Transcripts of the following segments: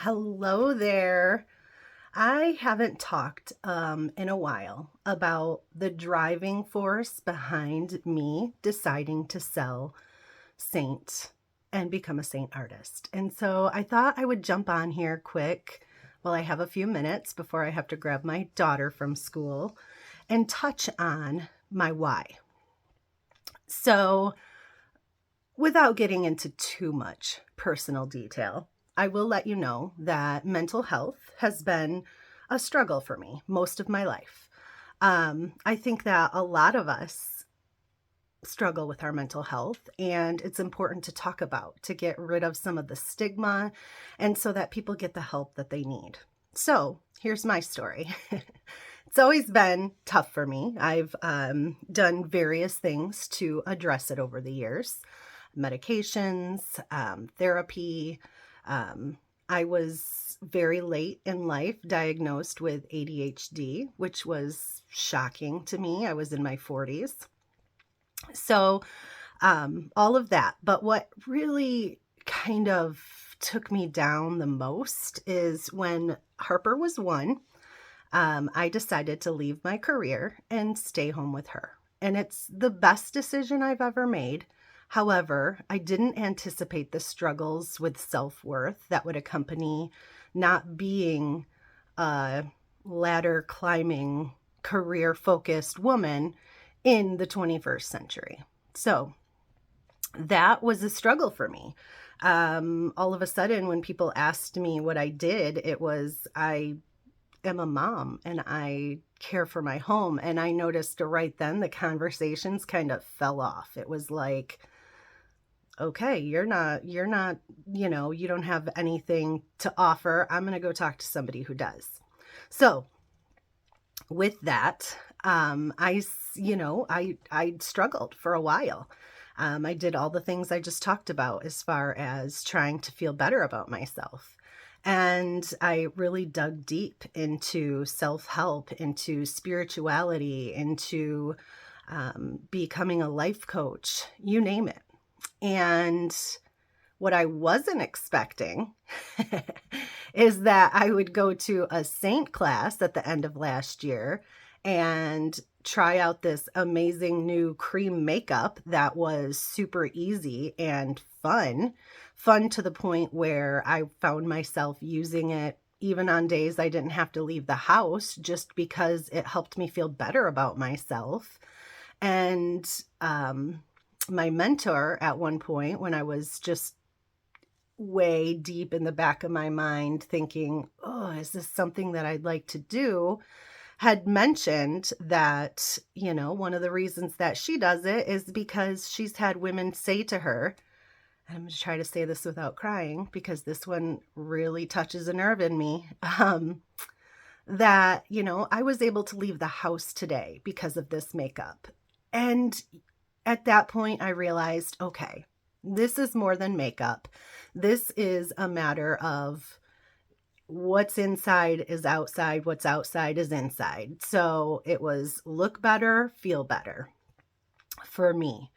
Hello there. I haven't talked in a while about the driving force behind me deciding to sell Saint and become a Saint artist. And so I thought I would jump on here quick while I have a few minutes before I have to grab my daughter from school and touch on my why. So, without getting into too much personal detail, I will let you know that mental health has been a struggle for me most of my life. I think that a lot of us struggle with our mental health, and it's important to talk about to get rid of some of the stigma and so that people get the help that they need. So, here's my story. It's always been tough for me. I've done various things to address it over the years: medications, therapy. I was very late in life diagnosed with ADHD, which was shocking to me. I was in my 40s. So, all of that. But what really kind of took me down the most is when Harper was one. I decided to leave my career and stay home with her. And it's the best decision I've ever made. However, I didn't anticipate the struggles with self-worth that would accompany not being a ladder climbing, career focused woman in the 21st century. So that was a struggle for me. All of a sudden, when people asked me what I did, it was I am a mom and I care for my home. And I noticed right then the conversations kind of fell off. It was like, okay, you're not, you don't have anything to offer. I'm going to go talk to somebody who does. So with that, I struggled for a while. I did all the things I just talked about as far as trying to feel better about myself. And I really dug deep into self-help, into spirituality, into becoming a life coach, you name it. And what I wasn't expecting is that I would go to a Saint class at the end of last year and try out this amazing new cream makeup that was super easy and fun to the point where I found myself using it even on days I didn't have to leave the house, just because it helped me feel better about myself. And my mentor at one point, when I was just way deep in the back of my mind thinking, oh, is this something that I'd like to do, had mentioned that, one of the reasons that she does it is because she's had women say to her, and I'm going to try to say this without crying because this one really touches a nerve in me, that, I was able to leave the house today because of this makeup. And at that point, I realized, okay, this is more than makeup. This is a matter of what's inside is outside, what's outside is inside. So it was look better, feel better for me.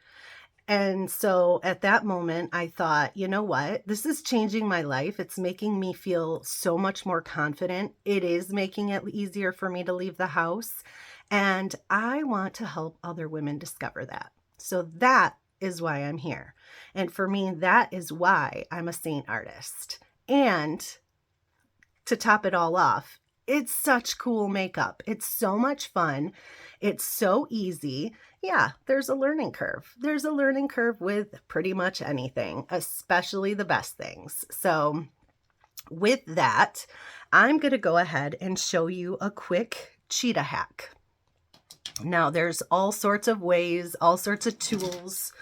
And so at that moment, I thought, you know what? This is changing my life. It's making me feel so much more confident. It is making it easier for me to leave the house. And I want to help other women discover that. So that is why I'm here. And for me, that is why I'm a Saint artist. And to top it all off, it's such cool makeup. It's so much fun. It's so easy. Yeah, there's a learning curve. There's a learning curve with pretty much anything, especially the best things. So with that, I'm going to go ahead and show you a quick cheetah hack. Now, there's all sorts of ways, all sorts of tools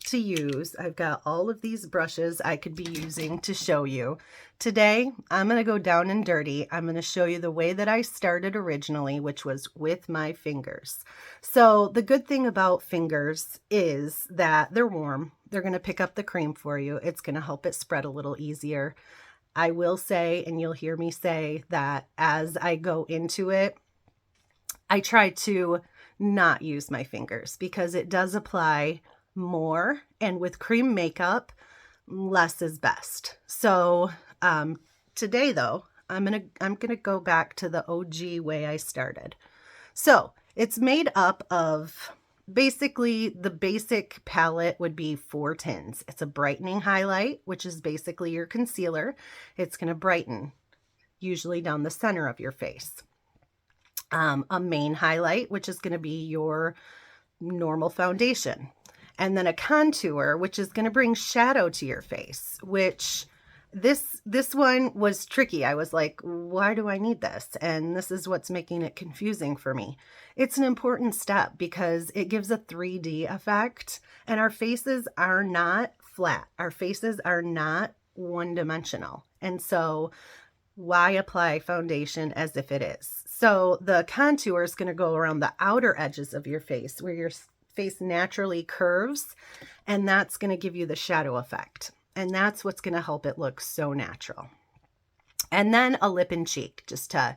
to use. I've got all of these brushes I could be using to show you. Today, I'm going to go down and dirty. I'm going to show you the way that I started originally, which was with my fingers. So the good thing about fingers is that they're warm. They're going to pick up the cream for you. It's going to help it spread a little easier. I will say, and you'll hear me say, that as I go into it, I try to not use my fingers because it does apply more, and with cream makeup, less is best. So Today though, I'm gonna go back to the OG way I started. So it's made up of basically the basic palette would be 4 tins. It's a brightening highlight, which is basically your concealer. It's gonna brighten, usually down the center of your face. A main highlight, which is gonna be your normal foundation. And then a contour, which is gonna bring shadow to your face, which this one was tricky. I was like, why do I need this? And this is what's making it confusing for me. It's an important step because it gives a 3D effect, and our faces are not flat. Our faces are not one-dimensional. And so why apply foundation as if it is? So the contour is going to go around the outer edges of your face where your face naturally curves, and that's going to give you the shadow effect. And that's what's going to help it look so natural. And then a lip and cheek, just to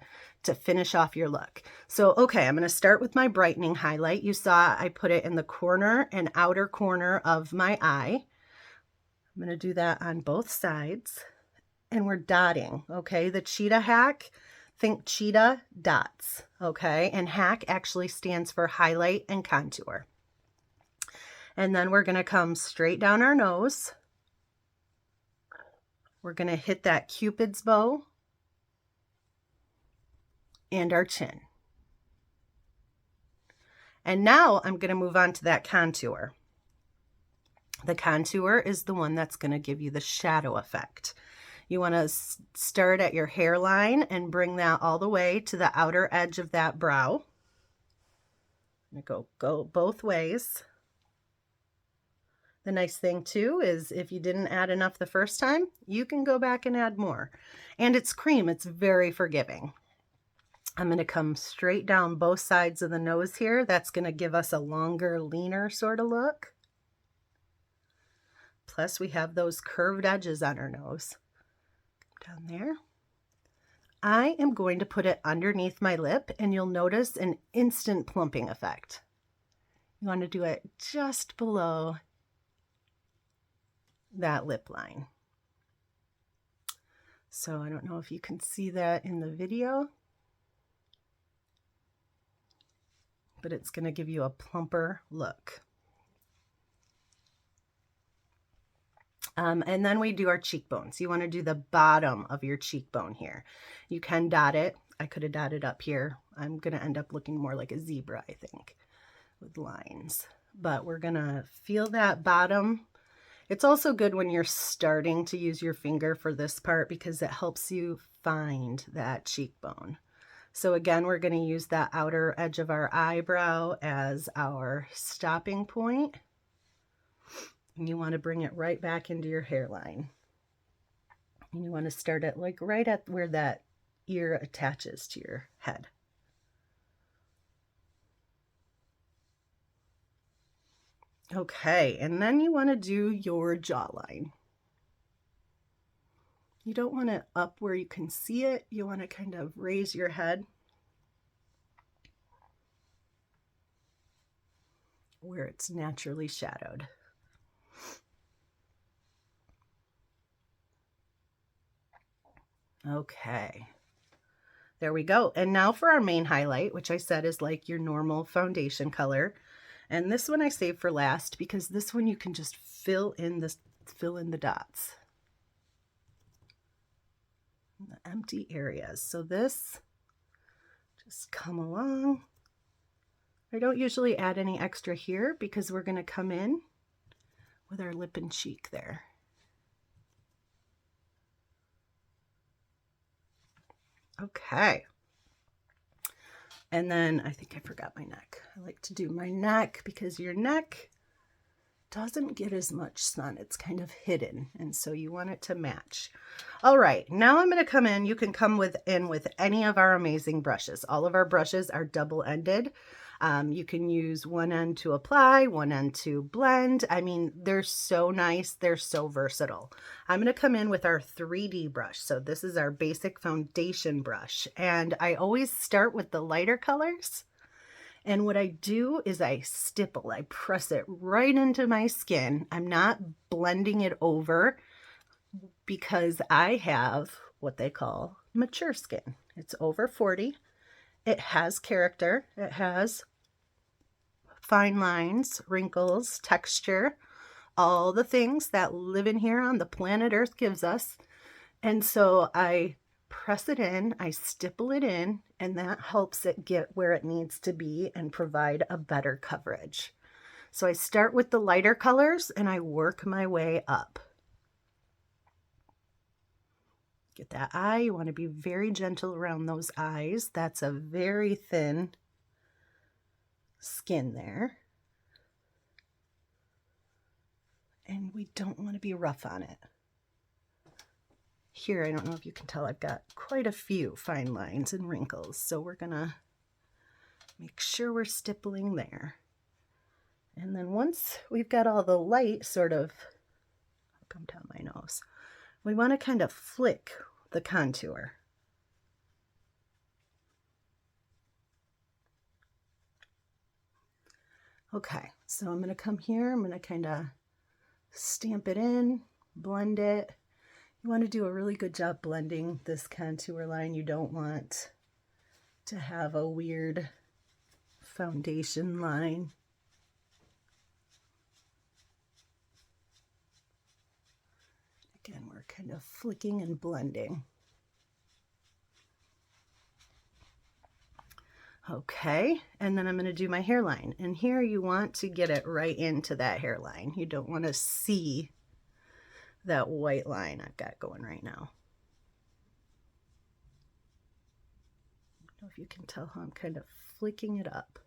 finish off your look. So, okay, I'm going to start with my brightening highlight. You saw I put it in the corner and outer corner of my eye. I'm going to do that on both sides. And we're dotting, okay? The Cheetah hack, think Cheetah dots, okay? And hack actually stands for highlight and contour. And then we're going to come straight down our nose. We're going to hit that Cupid's bow and our chin. And now I'm going to move on to that contour. The contour is the one that's going to give you the shadow effect. You want to start at your hairline and bring that all the way to the outer edge of that brow. I'm going to go both ways. The nice thing too is if you didn't add enough the first time, you can go back and add more. And it's cream, it's very forgiving. I'm going to come straight down both sides of the nose here. That's going to give us a longer, leaner sort of look. Plus we have those curved edges on our nose. Down there. I am going to put it underneath my lip, and you'll notice an instant plumping effect. You want to do it just below that lip line. So I don't know if you can see that in the video, but it's going to give you a plumper look. And then we do our cheekbones. You want to do the bottom of your cheekbone here. You can dot it. I could have dotted up here. I'm going to end up looking more like a zebra, I think, with lines. But we're going to feel that bottom. It's also good when you're starting to use your finger for this part because it helps you find that cheekbone. So again, we're going to use that outer edge of our eyebrow as our stopping point. And you want to bring it right back into your hairline. And you want to start it like right at where that ear attaches to your head. Okay, and then you want to do your jawline. You don't want it up where you can see it. You want to kind of raise your head where it's naturally shadowed. Okay, there we go. And now for our main highlight, which I said is like your normal foundation color. And this one I saved for last because this one you can just fill in the dots, the empty areas. So this, just come along. I don't usually add any extra here because we're going to come in with our lip and cheek there. Okay. And then I think I forgot my neck. I like to do my neck because your neck doesn't get as much sun. It's kind of hidden. And so you want it to match. All right. Now I'm going to come in. You can come in with any of our amazing brushes. All of our brushes are double-ended. You can use one end to apply, one end to blend. I mean, they're so nice. They're so versatile. I'm going to come in with our 3D brush. So this is our basic foundation brush. And I always start with the lighter colors. And what I do is I stipple, I press it right into my skin. I'm not blending it over because I have what they call mature skin. It's over 40. It has character. It has fine lines, wrinkles, texture, all the things that living here on the planet Earth gives us. And so I press it in, I stipple it in, and that helps it get where it needs to be and provide a better coverage. So I start with the lighter colors and I work my way up. Get that eye. You want to be very gentle around those eyes. That's a very thin skin there. And we don't want to be rough on it. Here, I don't know if you can tell, I've got quite a few fine lines and wrinkles. So we're going to make sure we're stippling there. And then once we've got all the light sort of, I'll come down my nose, we want to kind of flick the contour. Okay, so I'm going to come here, I'm going to kind of stamp it in, blend it. You want to do a really good job blending this contour line. You don't want to have a weird foundation line. Again, we're kind of flicking and blending. Okay, and then I'm going to do my hairline. And here you want to get it right into that hairline. You don't want to see that white line I've got going right now. I don't know if you can tell how I'm kind of flicking it up.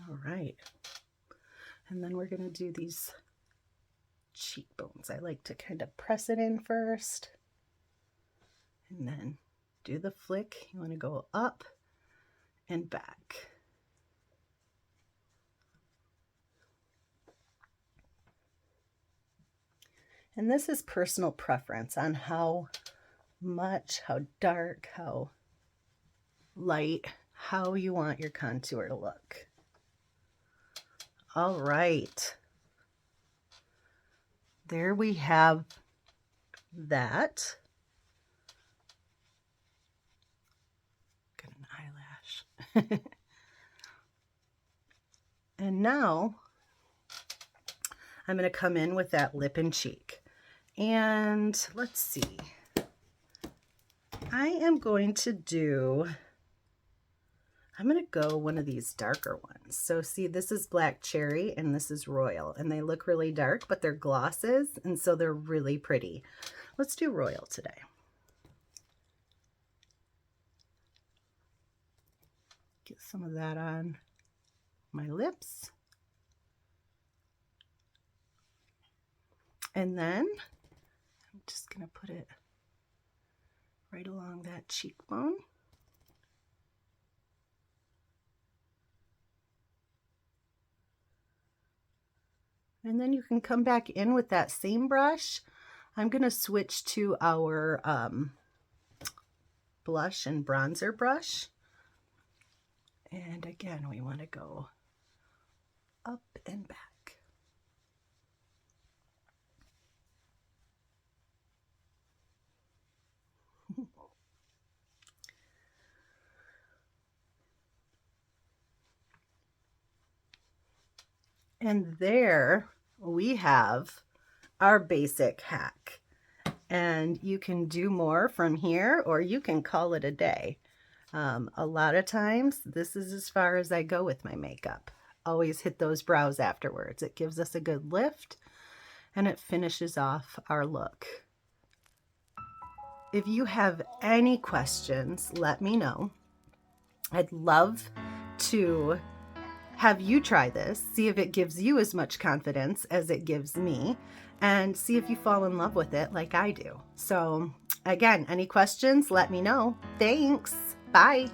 All right. And then we're going to do these cheekbones. I like to kind of press it in first and then do the flick. You want to go up and back. And this is personal preference on how much, how dark, how light, how you want your contour to look. All right. There we have that. Got an eyelash. And now I'm going to come in with that lip and cheek. And let's see. I am going to do, I'm going to go one of these darker ones. So see, this is Black Cherry and this is Royal, and they look really dark, but they're glosses, and so they're really pretty. Let's do Royal today. Get some of that on my lips. And then I'm just going to put it right along that cheekbone. And then you can come back in with that same brush. I'm going to switch to our blush and bronzer brush. And again, we want to go up and back. And there we have our basic hack. And you can do more from here, or you can call it a day. A lot of times, this is as far as I go with my makeup. Always hit those brows afterwards. It gives us a good lift, and it finishes off our look. If you have any questions, let me know. I'd love to have you try this, see if it gives you as much confidence as it gives me, and see if you fall in love with it like I do. So again, any questions, let me know. Thanks. Bye.